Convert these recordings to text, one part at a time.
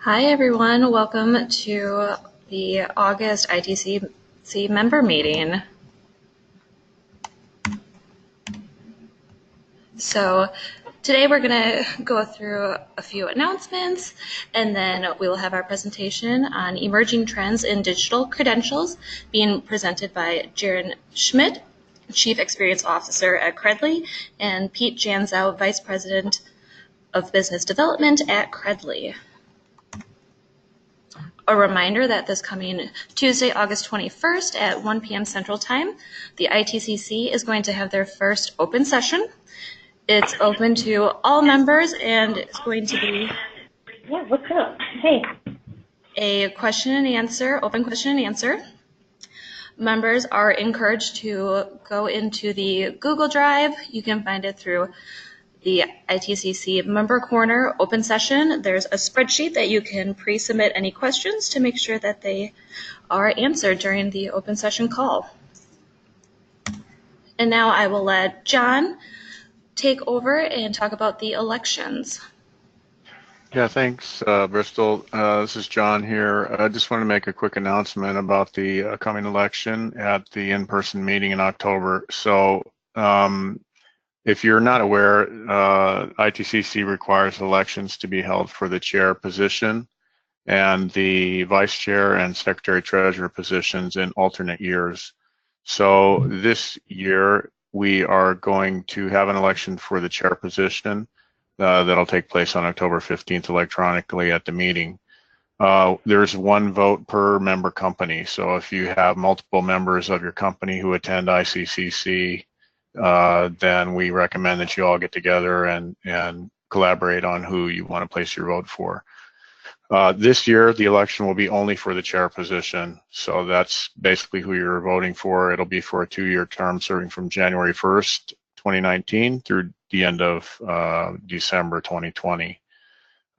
Hi, everyone. Welcome to the August ITCC member meeting. So today we're going to go through a few announcements, and then we will have our presentation on emerging trends in digital credentials being presented by Jaron Schmidt, Chief Experience Officer at Credly, and Pete Janzow, Vice President of Business Development at Credly. A reminder that this coming Tuesday, August 21st at 1 p.m. Central Time, the ITCC is going to have their first open session. It's open to all members, and it's going to be what's up? Hey. A question and answer, open question and answer. Members are encouraged to go into the Google Drive. You can find it through the ITCC Member Corner open session. There's a spreadsheet that you can pre-submit any questions to make sure that they are answered during the open session call. And now I will let John take over and talk about the elections. Yeah, thanks, Bristol. This is John here. I just want to make a quick announcement about the coming election at the in-person meeting in October. So if you're not aware, ITCC requires elections to be held for the chair position and the vice chair and secretary treasurer positions in alternate years. So this year, we are going to have an election for the chair position that'll take place on October 15th electronically at the meeting. There's one vote per member company. So if you have multiple members of your company who attend ICCC, then we recommend that you all get together and collaborate on who you want to place your vote for. This year, the election will be only for the chair position. So that's basically who you're voting for. It'll be for a 2-year term serving from January 1st, 2019 through the end of December 2020.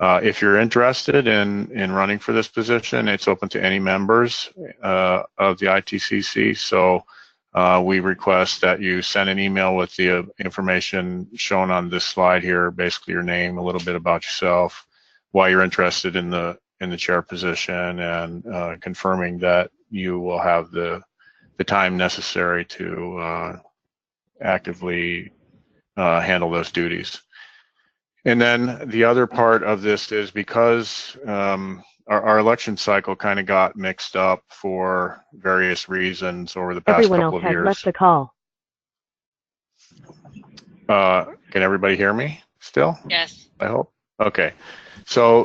If you're interested in running for this position, it's open to any members of the ITCC. So we request that you send an email with the information shown on this slide here, basically your name, a little bit about yourself, why you're interested in the chair position, and confirming that you will have the time necessary to actively handle those duties. And then the other part of this is because our election cycle kind of got mixed up for various reasons over the past couple of years. Everyone else has left the call. Can everybody hear me still? Yes. I hope. Okay. So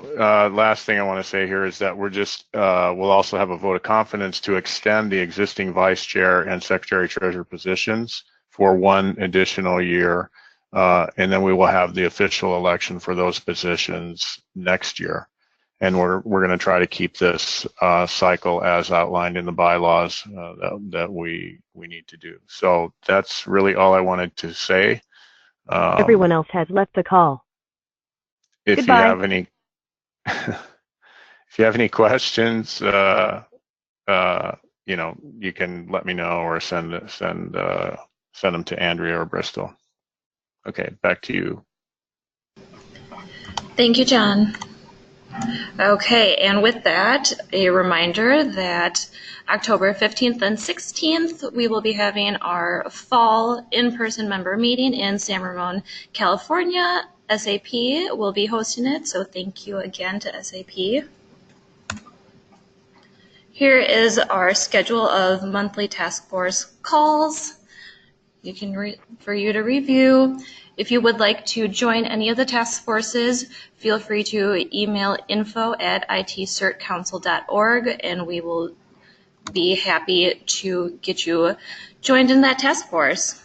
last thing I want to say here is that we're just, we'll also have a vote of confidence to extend the existing vice chair and secretary treasurer positions for 1 additional year. And then we will have the official election for those positions next year. And we're going to try to keep this cycle as outlined in the bylaws that we need to do. So that's really all I wanted to say. Everyone else has left the call. If Goodbye. you have any, if you have any questions, you know, you can let me know or send them to Andrea or Bristol. Okay, back to you. Thank you, John. Okay, and with that, a reminder that October 15th and 16th, we will be having our fall in-person member meeting in San Ramon, California. SAP will be hosting it, so thank you again to SAP. Here is our schedule of monthly task force calls. You can for you to review. If you would like to join any of the task forces, feel free to email info@itcertcouncil.org, and we will be happy to get you joined in that task force.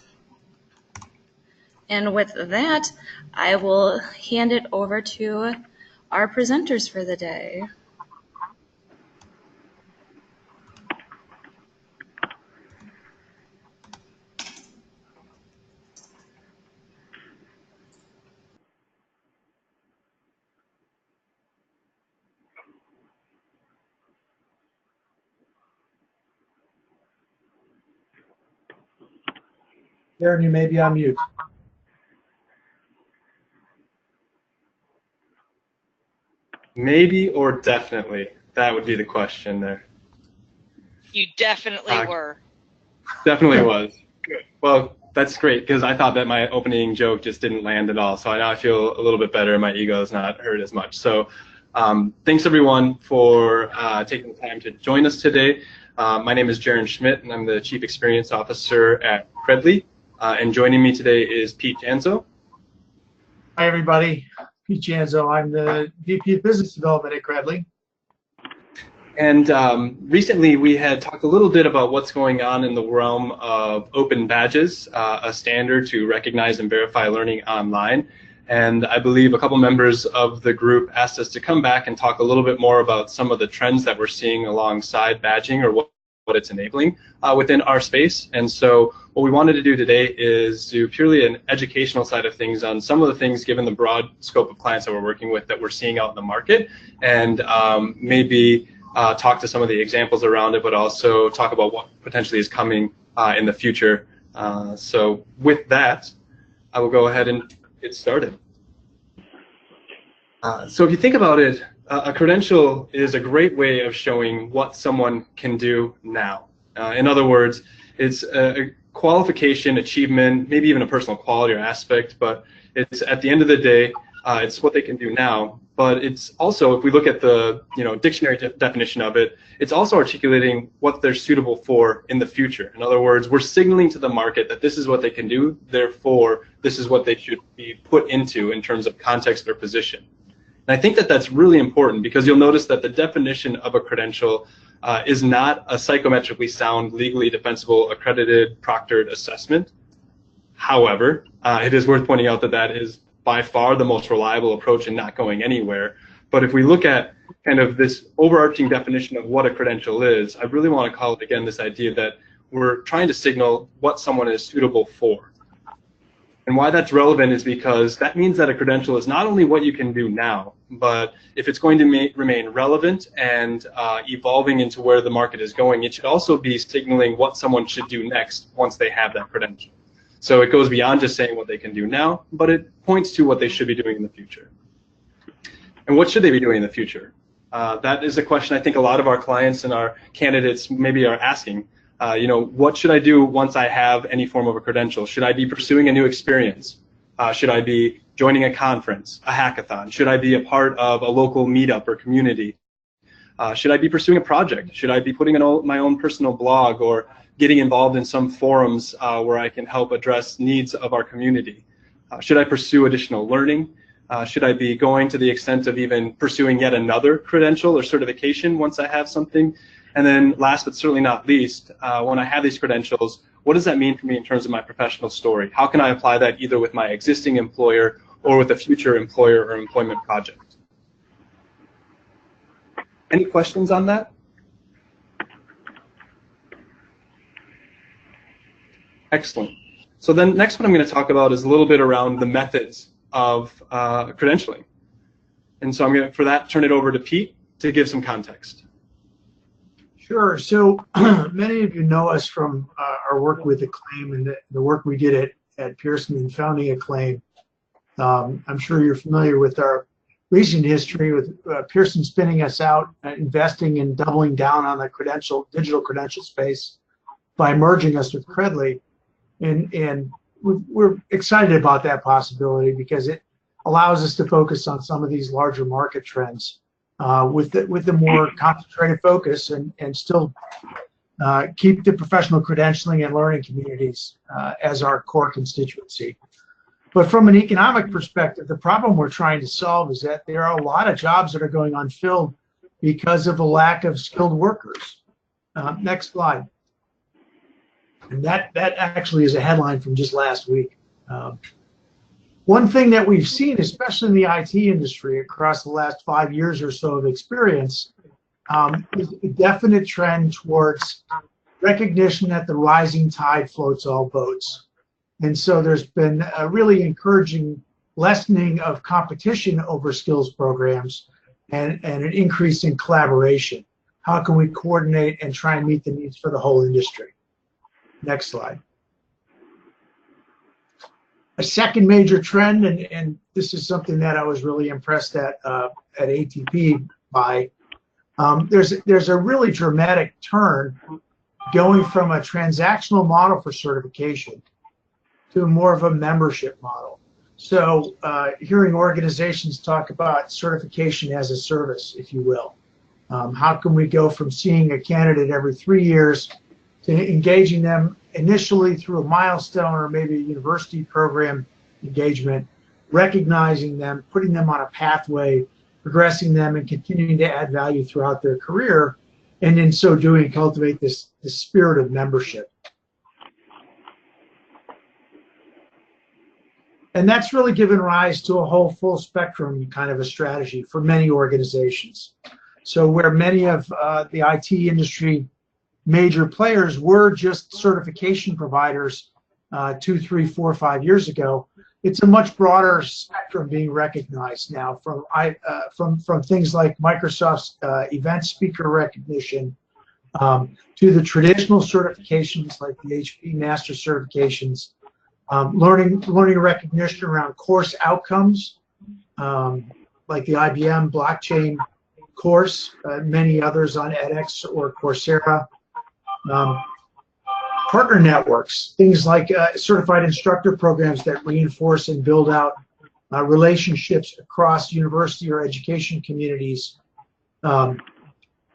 And with that, I will hand it over to our presenters for the day. Darren, you may be on mute. Maybe or definitely? That would be the question there. You definitely were. Definitely was. Good. Well, that's great because I thought that my opening joke just didn't land at all. So now I feel a little bit better. My ego is not hurt as much. So thanks everyone for taking the time to join us today. My name is Jaron Schmidt and I'm the Chief Experience Officer at Credly. And joining me today is Pete Janzo. Hi, everybody. Pete Janzo. I'm the VP of Business Development at Credly. And recently we had talked a little bit about what's going on in the realm of open badges, a standard to recognize and verify learning online. And I believe a couple members of the group asked us to come back and talk a little bit more about some of the trends that we're seeing alongside badging or what it's enabling within our space. And so what we wanted to do today is do purely an educational side of things on some of the things, given the broad scope of clients that we're working with, that we're seeing out in the market, and maybe talk to some of the examples around it, but also talk about what potentially is coming in the future. So with that, I will go ahead and get started. So if you think about it, a credential is a great way of showing what someone can do now. In other words, it's a qualification, achievement, maybe even a personal quality or aspect, but it's at the end of the day, it's what they can do now. But it's also, if we look at the dictionary definition of it, it's also articulating what they're suitable for in the future. In other words, we're signaling to the market that this is what they can do, therefore this is what they should be put into in terms of context or position. And I think that that's really important because you'll notice that the definition of a credential is not a psychometrically sound, legally defensible, accredited, proctored assessment. However, it is worth pointing out that that is by far the most reliable approach and not going anywhere. But if we look at kind of this overarching definition of what a credential is, I really want to call it, again, this idea that we're trying to signal what someone is suitable for. And why that's relevant is because that means that a credential is not only what you can do now, but if it's going to remain relevant and evolving into where the market is going, it should also be signaling what someone should do next once they have that credential. So it goes beyond just saying what they can do now, but it points to what they should be doing in the future. And what should they be doing in the future? That is a question I think a lot of our clients and our candidates maybe are asking. What should I do once I have any form of a credential? Should I be pursuing a new experience? Should I be joining a conference, a hackathon? Should I be a part of a local meetup or community? Should I be pursuing a project? Should I be putting my own personal blog or getting involved in some forums where I can help address needs of our community? Should I pursue additional learning? Should I be going to the extent of even pursuing yet another credential or certification once I have something? And then last but certainly not least, when I have these credentials, what does that mean for me in terms of my professional story? How can I apply that either with my existing employer or with a future employer or employment project? Any questions on that? Excellent. So then next what I'm going to talk about is a little bit around the methods of credentialing. And so I'm going to, for that, turn it over to Pete to give some context. Sure. So many of you know us from our work with Acclaim and the work we did at Pearson in founding Acclaim. I'm sure you're familiar with our recent history with Pearson spinning us out, investing and doubling down on the digital credential space by merging us with Credly. And we're excited about that possibility because it allows us to focus on some of these larger market trends with the more concentrated focus and still keep the professional credentialing and learning communities as our core constituency. But from an economic perspective, the problem we're trying to solve is that there are a lot of jobs that are going unfilled because of a lack of skilled workers. Next slide. And that actually is a headline from just last week. One thing that we've seen, especially in the IT industry across the last 5 years or so of experience, is a definite trend towards recognition that the rising tide floats all boats. And so there's been a really encouraging lessening of competition over skills programs and an increase in collaboration. How can we coordinate and try and meet the needs for the whole industry? Next slide. A second major trend, and this is something that I was really impressed at ATP by, there's a really dramatic turn going from a transactional model for certification to more of a membership model. So hearing organizations talk about certification as a service, if you will. How can we go from seeing a candidate every 3 years to engaging them initially through a milestone or maybe a university program engagement, recognizing them, putting them on a pathway, progressing them, and continuing to add value throughout their career, and in so doing cultivate this spirit of membership. And that's really given rise to a whole full spectrum kind of a strategy for many organizations. So where many of the IT industry major players were just certification providers 2, 3, 4, 5 years ago, it's a much broader spectrum being recognized now from things like Microsoft's event speaker recognition to the traditional certifications like the HP master certifications, learning recognition around course outcomes like the IBM blockchain course, many others on edX or Coursera. Partner networks, things like certified instructor programs that reinforce and build out relationships across university or education communities, and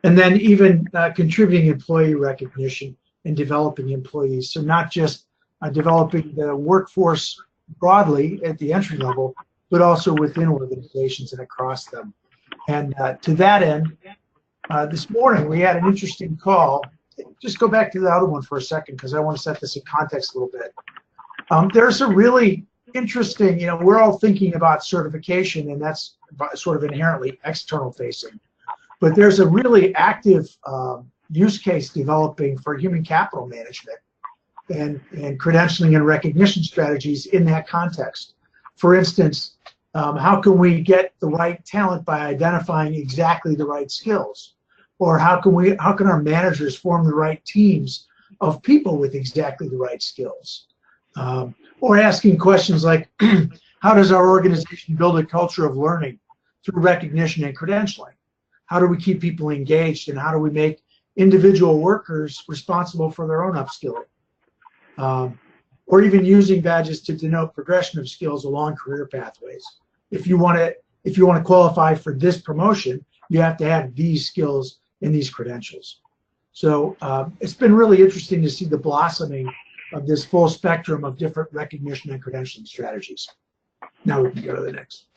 then even contributing employee recognition and developing employees. So not just developing the workforce broadly at the entry level, but also within organizations and across them. And to that end, this morning we had an interesting call. Just go back to the other one for a second because I want to set this in context a little bit. There's a really interesting, we're all thinking about certification and that's sort of inherently external facing, but there's a really active use case developing for human capital management and credentialing and recognition strategies in that context. For instance, how can we get the right talent by identifying exactly the right skills? Or how can our managers form the right teams of people with exactly the right skills? Or asking questions like, how does our organization build a culture of learning through recognition and credentialing? How do we keep people engaged, and how do we make individual workers responsible for their own upskilling? Or even using badges to denote progression of skills along career pathways. If you want to qualify for this promotion, you have to have these skills and these credentials. So it's been really interesting to see the blossoming of this full spectrum of different recognition and credentialing strategies. Now we can go to the next.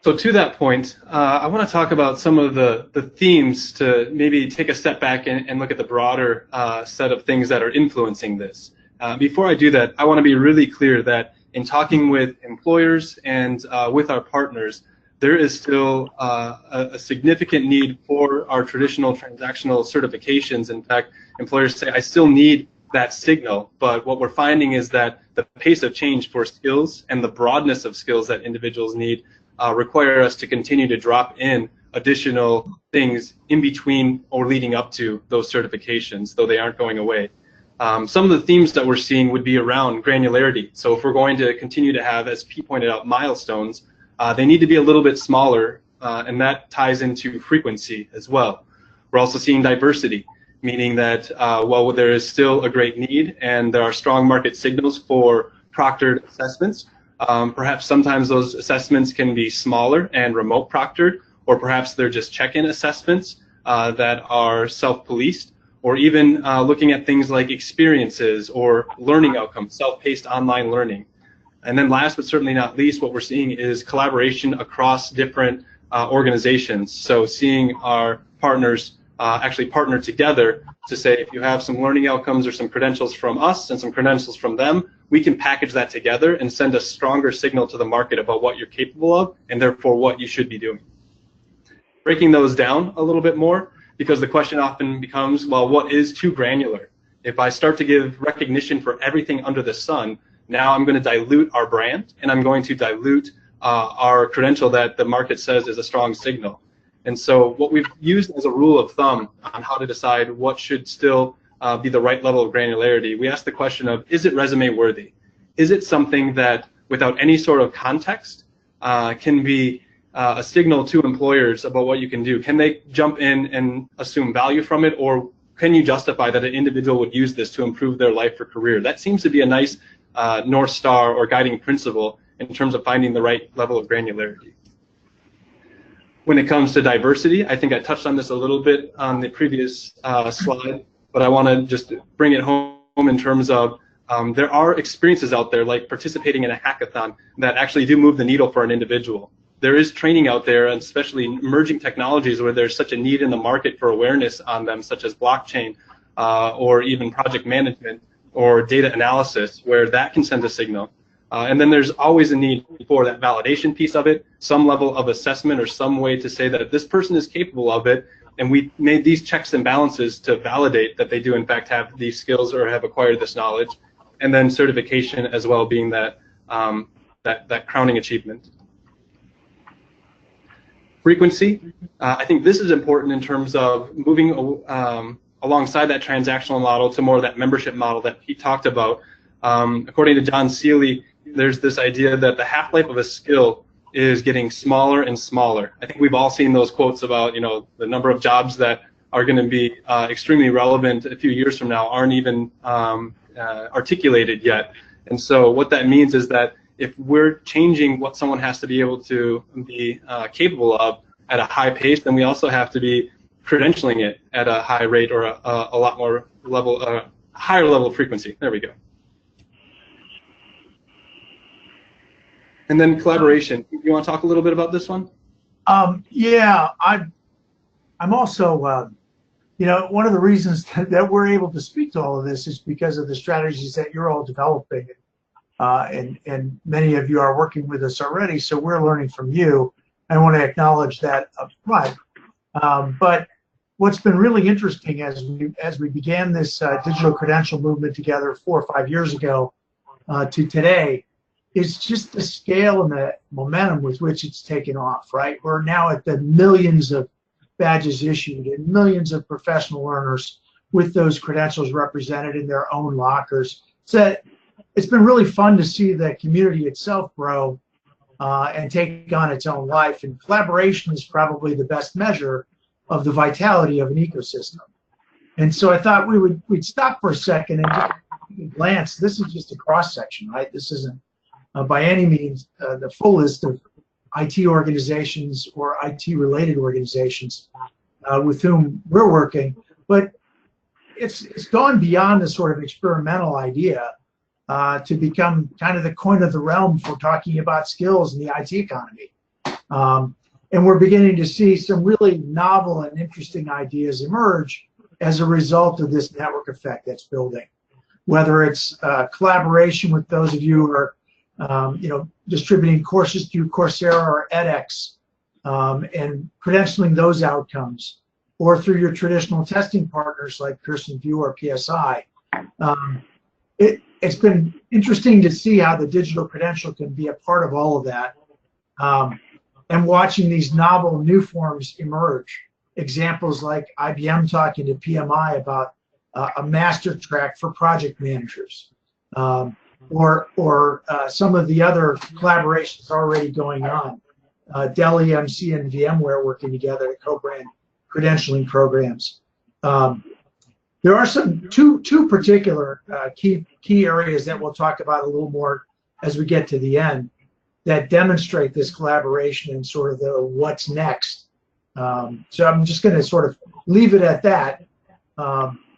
So to that point, I want to talk about some of the themes to maybe take a step back and look at the broader set of things that are influencing this. Before I do that, I want to be really clear that in talking with employers and with our partners, there is still a significant need for our traditional transactional certifications. In fact, employers say, I still need that signal, but what we're finding is that the pace of change for skills and the broadness of skills that individuals need require us to continue to drop in additional things in between or leading up to those certifications, though they aren't going away. Some of the themes that we're seeing would be around granularity. So if we're going to continue to have, as Pete pointed out, milestones, they need to be a little bit smaller, and that ties into frequency as well. We're also seeing diversity, meaning that while there is still a great need and there are strong market signals for proctored assessments, perhaps sometimes those assessments can be smaller and remote proctored, or perhaps they're just check-in assessments that are self-policed, or even looking at things like experiences or learning outcomes, self-paced online learning. And then last but certainly not least, what we're seeing is collaboration across different organizations. So seeing our partners actually partner together to say, if you have some learning outcomes or some credentials from us and some credentials from them, we can package that together and send a stronger signal to the market about what you're capable of and therefore what you should be doing. Breaking those down a little bit more, because the question often becomes, well, what is too granular? If I start to give recognition for everything under the sun, now I'm going to dilute our brand and I'm going to dilute our credential that the market says is a strong signal. And so what we've used as a rule of thumb on how to decide what should still be the right level of granularity, we ask the question of, is it resume worthy? is it something that, without any sort of context, can be a signal to employers about what you can do? Can they jump in and assume value from it, or can you justify that an individual would use this to improve their life or career? That seems to be a nice North Star or guiding principle in terms of finding the right level of granularity. When it comes to diversity, I think I touched on this a little bit on the previous slide, but I want to just bring it home in terms of there are experiences out there, like participating in a hackathon, that actually do move the needle for an individual. There is training out there, and especially emerging technologies where there's such a need in the market for awareness on them, such as blockchain or even project management or data analysis, where that can send a signal. And then there's always a need for that validation piece of it, some level of assessment or some way to say that this person is capable of it, and we made these checks and balances to validate that they do in fact have these skills or have acquired this knowledge. And then certification as well being that, that crowning achievement. Frequency, I think this is important in terms of moving alongside that transactional model to more of that membership model that Pete talked about. According to John Seeley, there's this idea that the half-life of a skill is getting smaller and smaller. I think we've all seen those quotes about, you know, the number of jobs that are going to be extremely relevant a few years from now aren't even articulated yet. And so what that means is that if we're changing what someone has to be able to be capable of at a high pace, then we also have to be credentialing it at a high rate or a lot more level, higher level of frequency. There we go. And then collaboration. You want to talk a little bit about this one? Yeah, I'm also, you know, one of the reasons that we're able to speak to all of this is because of the strategies that you're all developing. And many of you are working with us already, so we're learning from you. I want to acknowledge that up front. But what's been really interesting as we began this digital credential movement together 4 or 5 years ago to today is just the scale and the momentum with which it's taken off, right? We're now at the millions of badges issued and millions of professional learners with those credentials represented in their own lockers. So it's been really fun to see the community itself grow and take on its own life. And collaboration is probably the best measure of the vitality of an ecosystem. And so I thought we'd stop for a second and just glance. This is just a cross section, right? This isn't by any means the full list of IT organizations or IT-related organizations with whom we're working, but it's gone beyond the sort of experimental idea to become kind of the coin of the realm for talking about skills in the IT economy. And we're beginning to see some really novel and interesting ideas emerge as a result of this network effect that's building. Whether it's collaboration with those of you who are you know, distributing courses through Coursera or edX and credentialing those outcomes, or through your traditional testing partners like Pearson VUE or PSI. It's been interesting to see how the digital credential can be a part of all of that, and watching these novel new forms emerge. Examples like IBM talking to PMI about a master track for project managers. Or some of the other collaborations already going on. Dell EMC and VMware working together to co-brand credentialing programs. There are some two particular key areas that we'll talk about a little more as we get to the end that demonstrate this collaboration and sort of the what's next. So I'm just going to sort of leave it at that.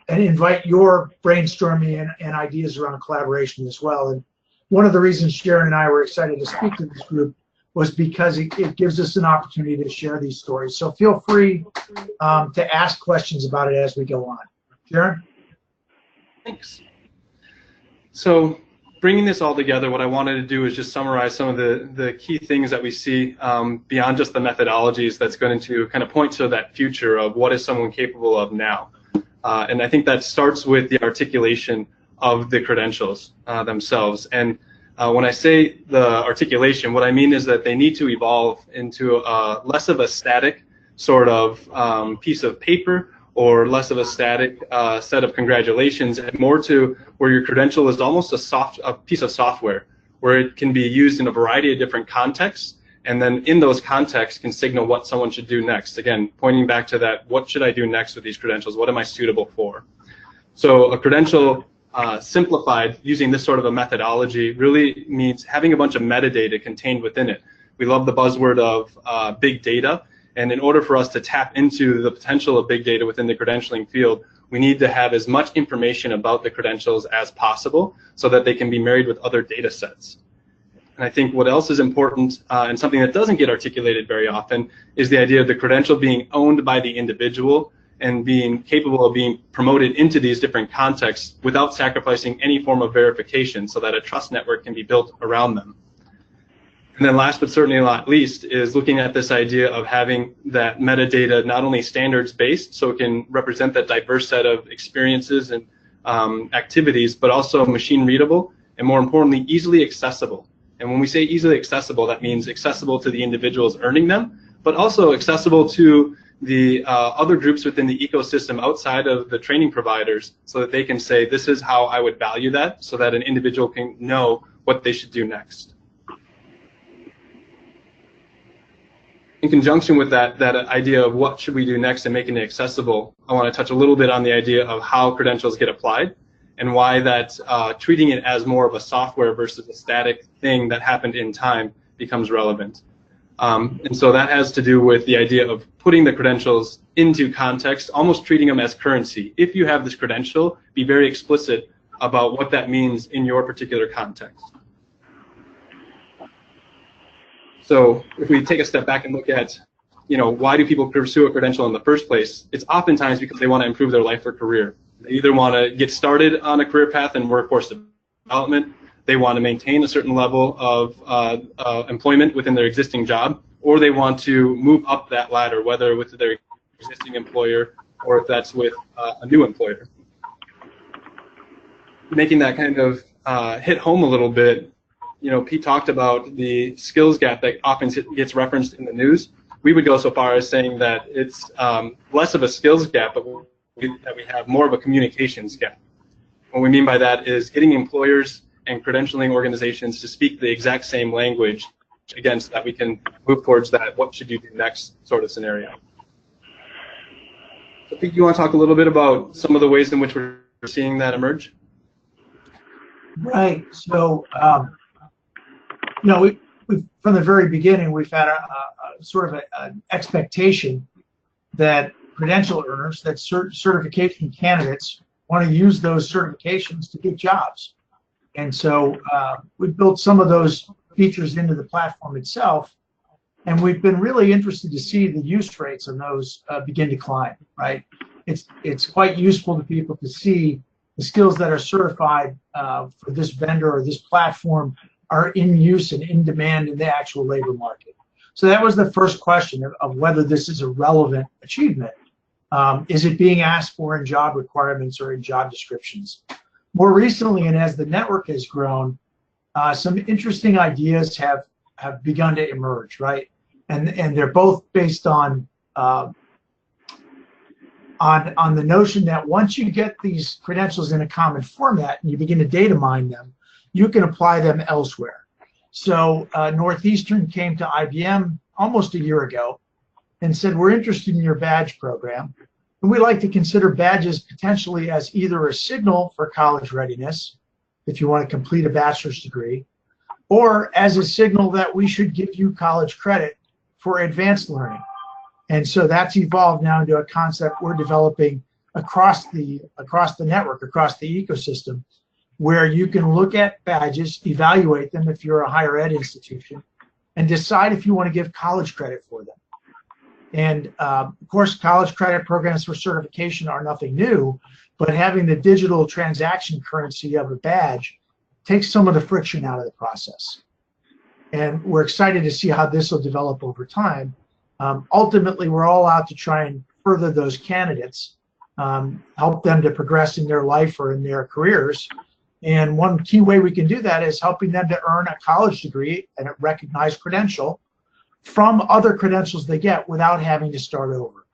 And invite your brainstorming and ideas around collaboration as well. And one of the reasons Sharon and I were excited to speak to this group was because it gives us an opportunity to share these stories. So feel free to ask questions about it as we go on. Sharon? Thanks. So bringing this all together, what I wanted to do is just summarize some of the key things that we see beyond just the methodologies that's going to kind of point to that future of what is someone capable of now. And I think that starts with the articulation of the credentials themselves. And when I say the articulation, what I mean is that they need to evolve into less of a static sort of piece of paper or less of a static set of congratulations, and more to where your credential is almost a piece of software where it can be used in a variety of different contexts, and then in those contexts can signal what someone should do next. Again, pointing back to that, what should I do next with these credentials? What am I suitable for? So a credential simplified using this sort of a methodology really means having a bunch of metadata contained within it. We love the buzzword of big data, and in order for us to tap into the potential of big data within the credentialing field, we need to have as much information about the credentials as possible so that they can be married with other data sets. And I think what else is important, and something that doesn't get articulated very often, is the idea of the credential being owned by the individual and being capable of being promoted into these different contexts without sacrificing any form of verification, so that a trust network can be built around them. And then last but certainly not least is looking at this idea of having that metadata not only standards-based, so it can represent that diverse set of experiences and activities, but also machine-readable, and more importantly, easily accessible. And when we say easily accessible, that means accessible to the individuals earning them, but also accessible to the other groups within the ecosystem outside of the training providers, so that they can say, this is how I would value that, so that an individual can know what they should do next. In conjunction with that idea of what should we do next and making it accessible, I want to touch a little bit on the idea of how credentials get applied and why that treating it as more of a software versus a static thing that happened in time becomes relevant. And so that has to do with the idea of putting the credentials into context, almost treating them as currency. If you have this credential, be very explicit about what that means in your particular context. So if we take a step back and look at, why do people pursue a credential in the first place? It's oftentimes because they want to improve their life or career. They either want to get started on a career path in workforce development, they want to maintain a certain level of employment within their existing job, or they want to move up that ladder, whether with their existing employer or if that's with a new employer. Making that kind of hit home a little bit, Pete talked about the skills gap that often gets referenced in the news. We would go so far as saying that it's less of a skills gap, but that we have more of a communications gap. What we mean by that is getting employers and credentialing organizations to speak the exact same language, again, so that we can move towards that what should you do next sort of scenario. So Pete, you want to talk a little bit about some of the ways in which we're seeing that emerge? Right. So, we from the very beginning, we've had a sort of an expectation that credential earners, that certification candidates, want to use those certifications to get jobs. And so we've built some of those features into the platform itself, and we've been really interested to see the use rates on those begin to climb, right? It's quite useful to people to see the skills that are certified for this vendor or this platform are in use and in demand in the actual labor market. So that was the first question of whether this is a relevant achievement. Is it being asked for in job requirements or in job descriptions? More recently, and as the network has grown, some interesting ideas have begun to emerge, right? And they're both based on the notion that once you get these credentials in a common format and you begin to data mine them, you can apply them elsewhere. So Northeastern came to IBM almost a year ago and said, we're interested in your badge program. And we like to consider badges potentially as either a signal for college readiness, if you want to complete a bachelor's degree, or as a signal that we should give you college credit for advanced learning. And so that's evolved now into a concept we're developing across the network, across the ecosystem, where you can look at badges, evaluate them if you're a higher ed institution, and decide if you want to give college credit for them. And of course, college credit programs for certification are nothing new, but having the digital transaction currency of a badge takes some of the friction out of the process. And we're excited to see how this will develop over time. Ultimately, we're all out to try and further those candidates, help them to progress in their life or in their careers. And one key way we can do that is helping them to earn a college degree and a recognized credential from other credentials they get without having to start over.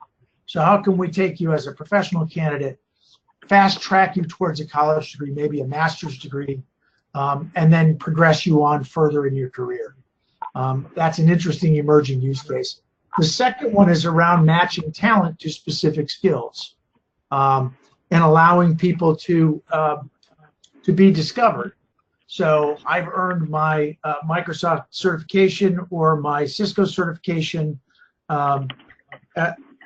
So how can we take you as a professional candidate, fast track you towards a college degree, maybe a master's degree, and then progress you on further in your career? That's an interesting emerging use case. The second one is around matching talent to specific skills, and allowing people to be discovered. So I've earned my Microsoft certification or my Cisco certification.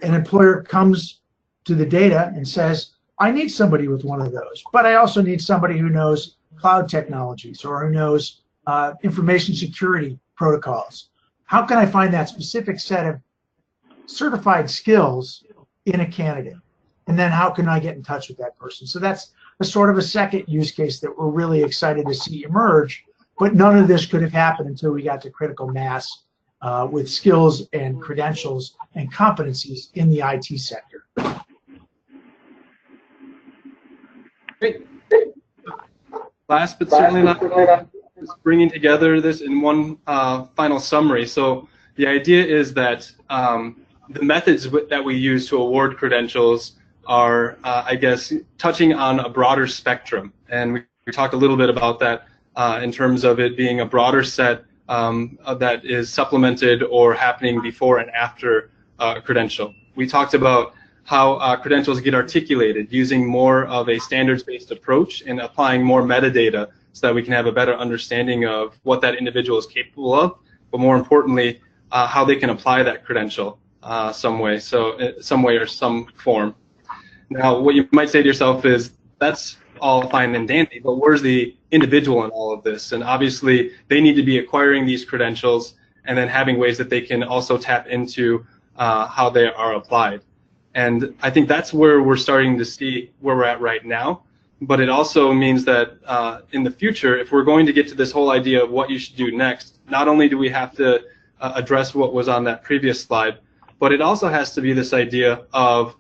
An employer comes to the data and says, I need somebody with one of those, but I also need somebody who knows cloud technologies or who knows information security protocols. How can I find that specific set of certified skills in a candidate? And then how can I get in touch with that person? So that's a sort of a second use case that we're really excited to see emerge, but none of this could have happened until we got to critical mass with skills and credentials and competencies in the IT sector. Great. Last but certainly not least, bringing together this in one final summary. So the idea is that the methods that we use to award credentials are, I guess, touching on a broader spectrum. And we talked a little bit about that in terms of it being a broader set that is supplemented or happening before and after a credential. We talked about how credentials get articulated using more of a standards-based approach and applying more metadata so that we can have a better understanding of what that individual is capable of, but more importantly, how they can apply that credential some way or some form. Now, what you might say to yourself is, that's all fine and dandy, but where's the individual in all of this? And obviously, they need to be acquiring these credentials and then having ways that they can also tap into how they are applied. And I think that's where we're starting to see where we're at right now. But it also means that in the future, if we're going to get to this whole idea of what you should do next, not only do we have to address what was on that previous slide, but it also has to be this idea of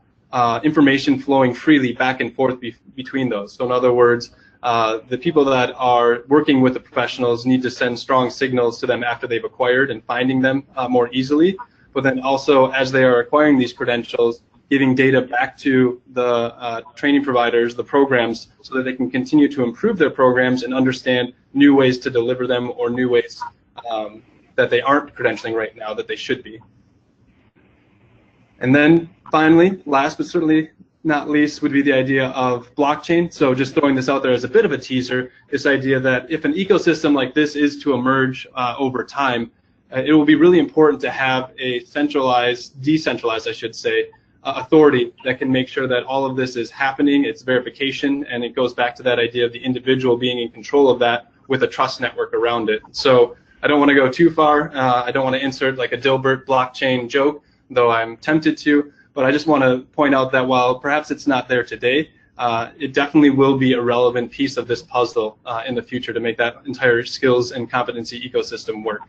information flowing freely back and forth between those. So in other words, the people that are working with the professionals need to send strong signals to them after they've acquired and finding them more easily. But then also, as they are acquiring these credentials, giving data back to the training providers, the programs, so that they can continue to improve their programs and understand new ways to deliver them or new ways that they aren't credentialing right now that they should be. And then finally, last but certainly not least, would be the idea of blockchain. So just throwing this out there as a bit of a teaser, this idea that if an ecosystem like this is to emerge over time, it will be really important to have a decentralized, I should say, authority that can make sure that all of this is happening, it's verification, and it goes back to that idea of the individual being in control of that with a trust network around it. So I don't want to go too far. I don't want to insert like a Dilbert blockchain joke, though I'm tempted to, but I just want to point out that while perhaps it's not there today, it definitely will be a relevant piece of this puzzle in the future to make that entire skills and competency ecosystem work.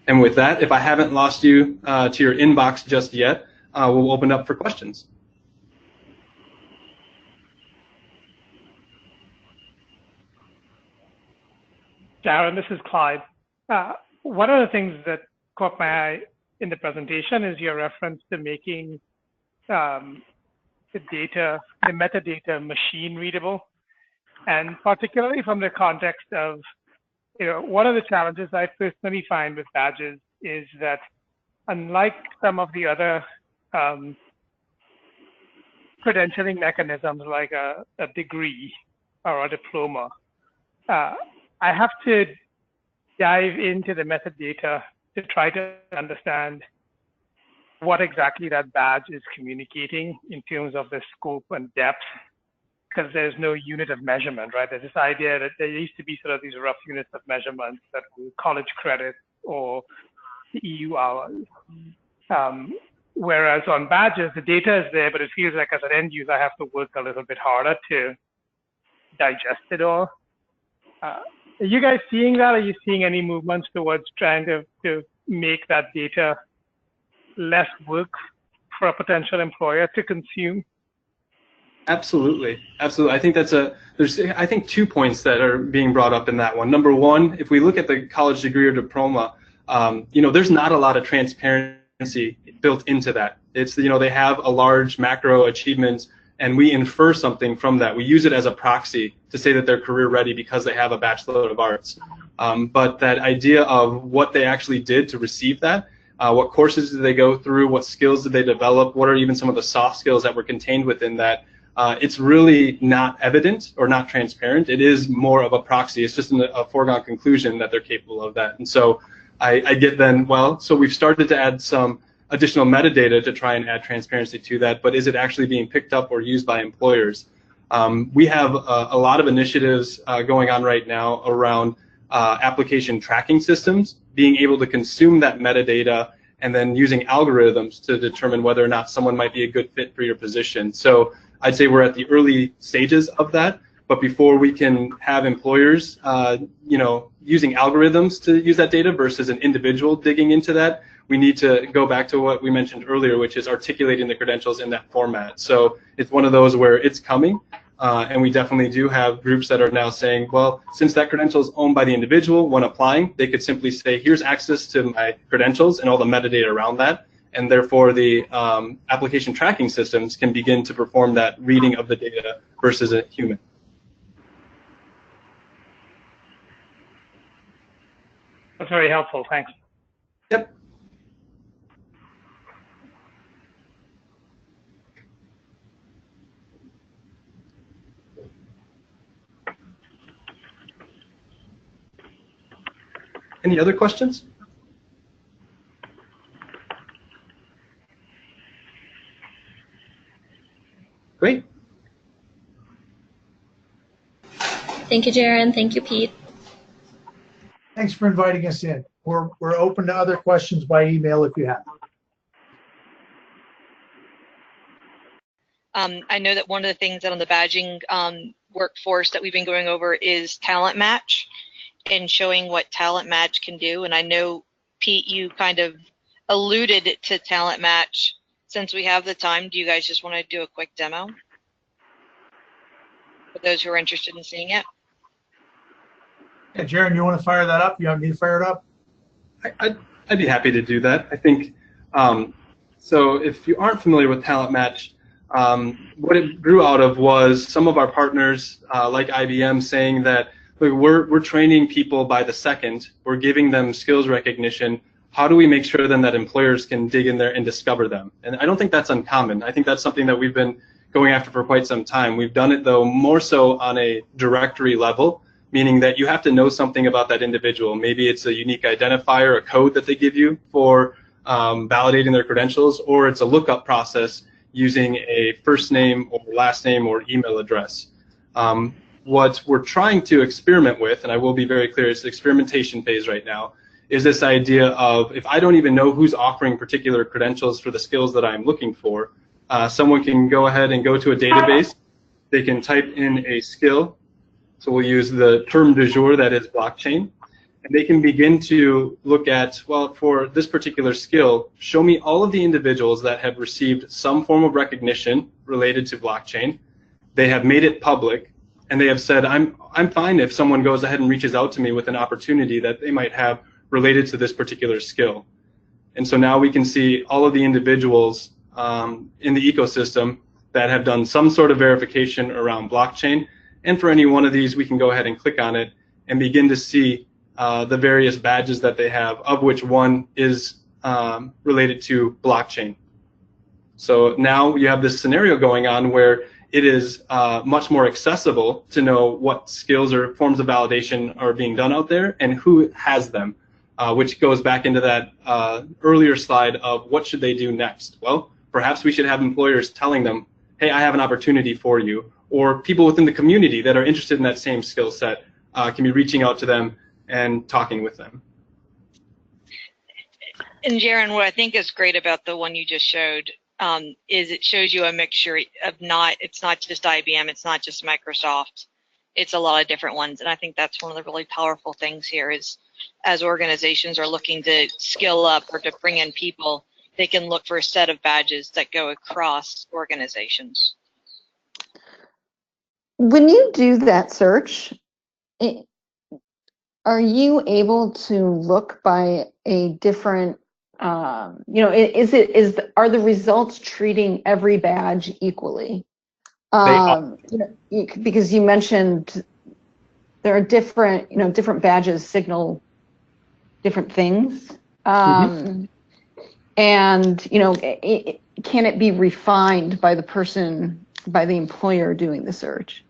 And with that, if I haven't lost you to your inbox just yet, we'll open up for questions. Darren, this is Clyde. One of the things that caught my eye in the presentation is your reference to making the metadata machine readable, and particularly from the context of, one of the challenges I personally find with badges is that unlike some of the other credentialing mechanisms like a degree or a diploma, I have to dive into the metadata to try to understand what exactly that badge is communicating in terms of the scope and depth, because there's no unit of measurement, right? There's this idea that there used to be sort of these rough units of measurement that were college credit or EU hours. Whereas on badges, the data is there, but it feels like as an end user, I have to work a little bit harder to digest it all. Are you guys seeing that? Are you seeing any movements towards trying to make that data less work for a potential employer to consume? Absolutely, absolutely. I think there's 2 points that are being brought up in that one. Number one, if we look at the college degree or diploma, there's not a lot of transparency transparency built into that. It's, you know, they have a large macro achievements, and we infer something from that. We use it as a proxy to say that they're career ready because they have a Bachelor of Arts. But that idea of what they actually did to receive that, what courses did they go through, what skills did they develop, what are even some of the soft skills that were contained within that, it's really not evident or not transparent. It is more of a proxy. It's just a foregone conclusion that they're capable of that. And so I get then, well, so we've started to add some additional metadata to try and add transparency to that, but is it actually being picked up or used by employers? We have a lot of initiatives going on right now around application tracking systems, being able to consume that metadata and then using algorithms to determine whether or not someone might be a good fit for your position. So I'd say we're at the early stages of that, but before we can have employers, you know, using algorithms to use that data versus an individual digging into that, we need to go back to what we mentioned earlier, which is articulating the credentials in that format. So it's one of those where it's coming, and we definitely do have groups that are now saying, well, since that credential is owned by the individual when applying, they could simply say, here's access to my credentials and all the metadata around that, and therefore the application tracking systems can begin to perform that reading of the data versus a human. That's very helpful. Thanks. Yep. Any other questions? Great. Thank you, Jaron. Thank you, Pete. Thanks for inviting us in. We're open to other questions by email if you have. I know that one of the things that on the badging workforce that we've been going over is talent match and showing what talent match can do. And I know, Pete, you kind of alluded to talent match. Since we have the time, do you guys just want to do a quick demo for those who are interested in seeing it? Yeah, Jaron, you want to fire that up? You want me to fire it up? I'd be happy to do that. I think, so if you aren't familiar with Talent Match, what it grew out of was some of our partners, like IBM, saying that, look, we're training people by the second, we're giving them skills recognition. How do we make sure then that employers can dig in there and discover them? And I don't think that's uncommon. I think that's something that we've been going after for quite some time. We've done it, though, more so on a directory level, meaning that you have to know something about that individual. Maybe it's a unique identifier, a code that they give you for validating their credentials, or it's a lookup process using a first name or last name or email address. What we're trying to experiment with, and I will be very clear, it's the experimentation phase right now, is this idea of if I don't even know who's offering particular credentials for the skills that I'm looking for, someone can go ahead and go to a database, they can type in a skill, so we'll use the term du jour, that is blockchain, and they can begin to look at, well, for this particular skill, show me all of the individuals that have received some form of recognition related to blockchain. They have made it public, and they have said, I'm fine if someone goes ahead and reaches out to me with an opportunity that they might have related to this particular skill. And so now we can see all of the individuals in the ecosystem that have done some sort of verification around blockchain. And for any one of these, we can go ahead and click on it and begin to see the various badges that they have, of which one is related to blockchain. So now you have this scenario going on where it is much more accessible to know what skills or forms of validation are being done out there and who has them, which goes back into that earlier slide of what should they do next. Well, perhaps we should have employers telling them, hey, I have an opportunity for you, or people within the community that are interested in that same skill set can be reaching out to them and talking with them. And Jaron, what I think is great about the one you just showed is it shows you a mixture of it's not just IBM, it's not just Microsoft, it's a lot of different ones. And I think that's one of the really powerful things here is as organizations are looking to skill up or to bring in people, they can look for a set of badges that go across organizations. When you do that search, are you able to look by a different are the results treating every badge equally? Because you mentioned there are different badges signal different things. And, can it be refined by the person, by the employer doing the search?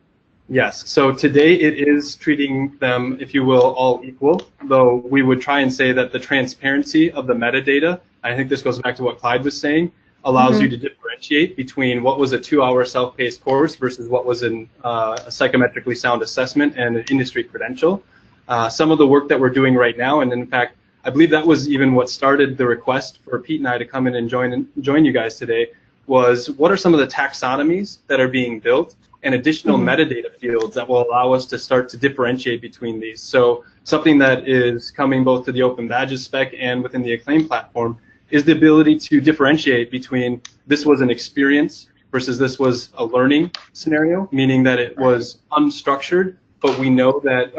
Yes, so today it is treating them, if you will, all equal, though we would try and say that the transparency of the metadata, I think this goes back to what Clyde was saying, allows you to differentiate between what was a 2-hour self-paced course versus what was a psychometrically sound assessment and an industry credential. Some of the work that we're doing right now, and in fact, I believe that was even what started the request for Pete and I to come in and join you guys today, was what are some of the taxonomies that are being built and additional metadata fields that will allow us to start to differentiate between these. So something that is coming both to the Open Badges spec and within the Acclaim platform is the ability to differentiate between this was an experience versus this was a learning scenario, meaning that it was unstructured, but we know that,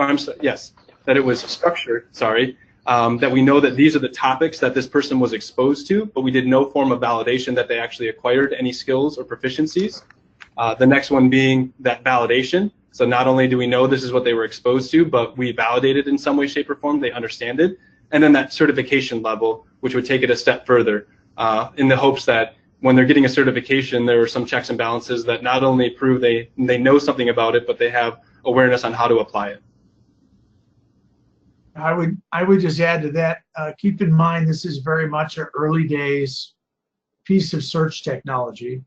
that it was structured, that we know that these are the topics that this person was exposed to, but we did no form of validation that they actually acquired any skills or proficiencies. The next one being that validation. So not only do we know this is what they were exposed to, but we validated in some way, shape, or form, they understand it. And then that certification level, which would take it a step further, in the hopes that when they're getting a certification, there are some checks and balances that not only prove they know something about it, but they have awareness on how to apply it. I would just add to that, keep in mind this is very much an early days piece of search technology.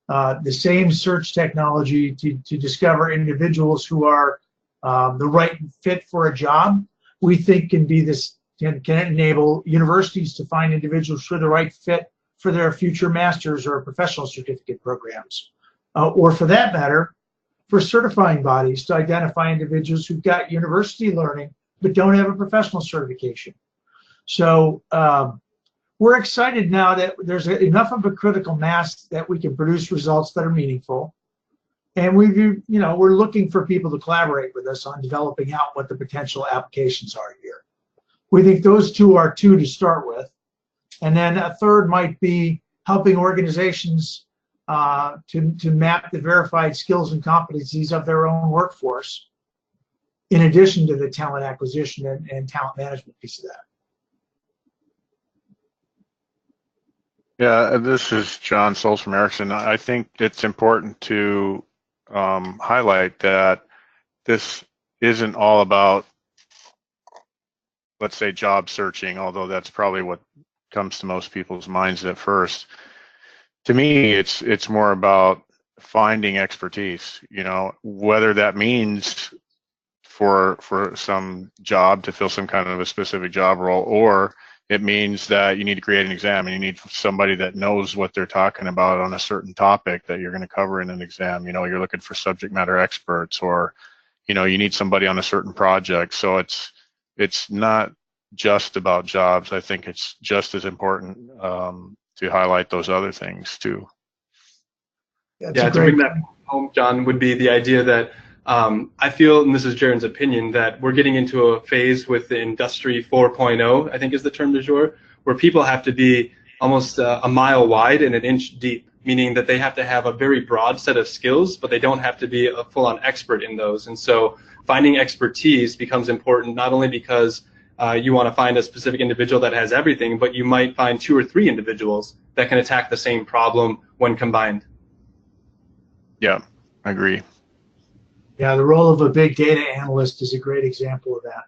The same search technology to discover individuals who are the right fit for a job, we think can enable universities to find individuals who are the right fit for their future master's or professional certificate programs. Or for that matter, for certifying bodies to identify individuals who've got university learning but don't have a professional certification. So we're excited now that there's enough of a critical mass that we can produce results that are meaningful. And we're looking for people to collaborate with us on developing out what the potential applications are here. We think those two are two to start with. And then a third might be helping organizations to map the verified skills and competencies of their own workforce, in addition to the talent acquisition and talent management piece of that. Yeah, this is John Souls from Ericsson. I think it's important to highlight that this isn't all about, let's say, job searching, although that's probably what comes to most people's minds at first. To me, it's more about finding expertise, whether that means for some job to fill some kind of a specific job role, or it means that you need to create an exam and you need somebody that knows what they're talking about on a certain topic that you're going to cover in an exam. You're looking for subject matter experts, or you need somebody on a certain project. So it's not just about jobs. I think it's just as important to highlight those other things too. To bring that home, John, would be the idea that I feel, and this is Jaron's opinion, that we're getting into a phase with the Industry 4.0, I think is the term du jour, where people have to be almost a mile wide and an inch deep, meaning that they have to have a very broad set of skills, but they don't have to be a full-on expert in those. And so finding expertise becomes important, not only because you want to find a specific individual that has everything, but you might find 2 or 3 individuals that can attack the same problem when combined. Yeah, I agree. Yeah, the role of a big data analyst is a great example of that.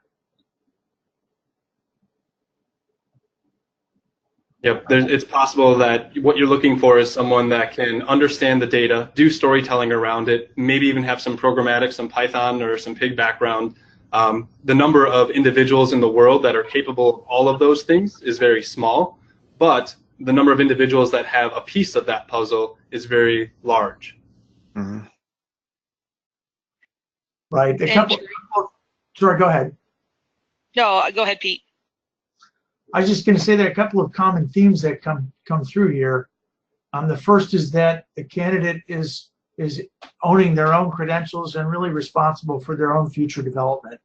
Yep, it's possible that what you're looking for is someone that can understand the data, do storytelling around it, maybe even have some programmatic, some Python or some Pig background. The number of individuals in the world that are capable of all of those things is very small, but the number of individuals that have a piece of that puzzle is very large. Mm-hmm. Right. Sorry, go ahead. No, go ahead, Pete. I was just going to say there are a couple of common themes that come through here. The first is that the candidate is owning their own credentials and really responsible for their own future development.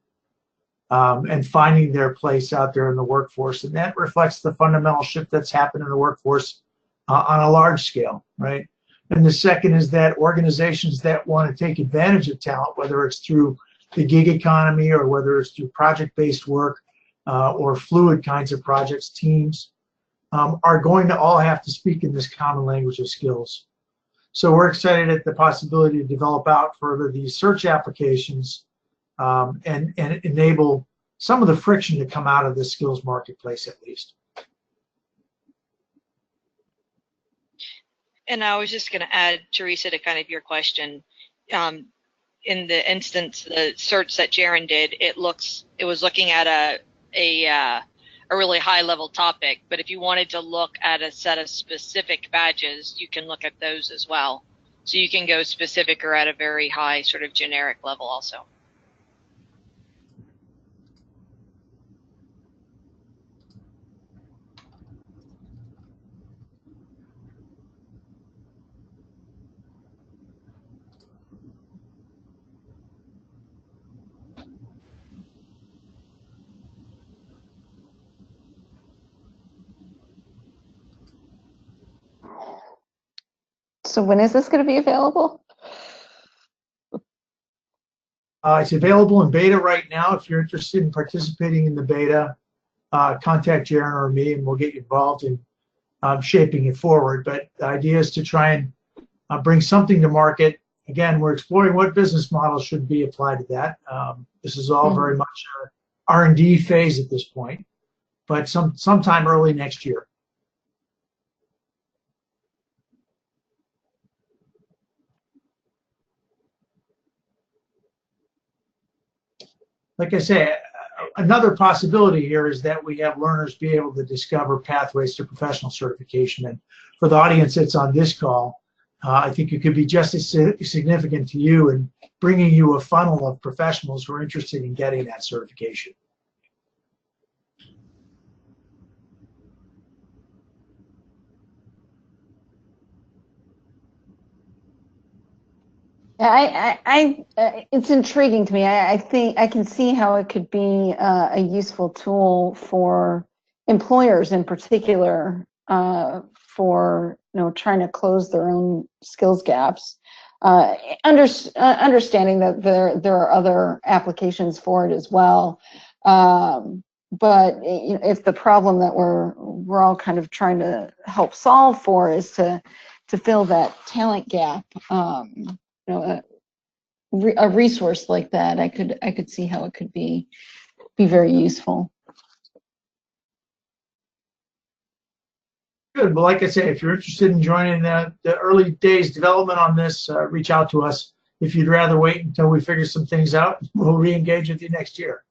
and finding their place out there in the workforce. And that reflects the fundamental shift that's happened in the workforce on a large scale, right? And the second is that organizations that want to take advantage of talent, whether it's through the gig economy or whether it's through project-based work or fluid kinds of projects, teams, are going to all have to speak in this common language of skills. So we're excited at the possibility to develop out further these search applications and enable some of the friction to come out of the skills marketplace at least. And I was just going to add, Teresa, to kind of your question. In the instance, the search that Jaron did, it was looking at a really high level topic. But if you wanted to look at a set of specific badges, you can look at those as well. So you can go specific or at a very high sort of generic level also. So when is this going to be available? It's available in beta right now. If you're interested in participating in the beta, contact Jaron or me and we'll get you involved in shaping it forward. But the idea is to try and bring something to market. Again, we're exploring what business models should be applied to that. This is all very much a R&D phase at this point, but sometime early next year. Like I say, another possibility here is that we have learners be able to discover pathways to professional certification. And for the audience that's on this call, I think it could be just as significant to you in bringing you a funnel of professionals who are interested in getting that certification. It's intriguing to me. I think I can see how it could be a useful tool for employers in particular for trying to close their own skills gaps. Understanding that there are other applications for it as well. But if the problem that we're all kind of trying to help solve for is to fill that talent gap. A resource like that, I could see how it could be very useful. Good. Well, like I say, if you're interested in joining the early days development on this, reach out to us. If you'd rather wait until we figure some things out, we'll re-engage with you next year.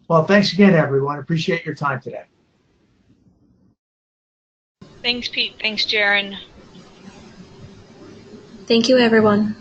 Well, thanks again, everyone. Appreciate your time today. Thanks, Pete. Thanks, Jaron. Thank you, everyone.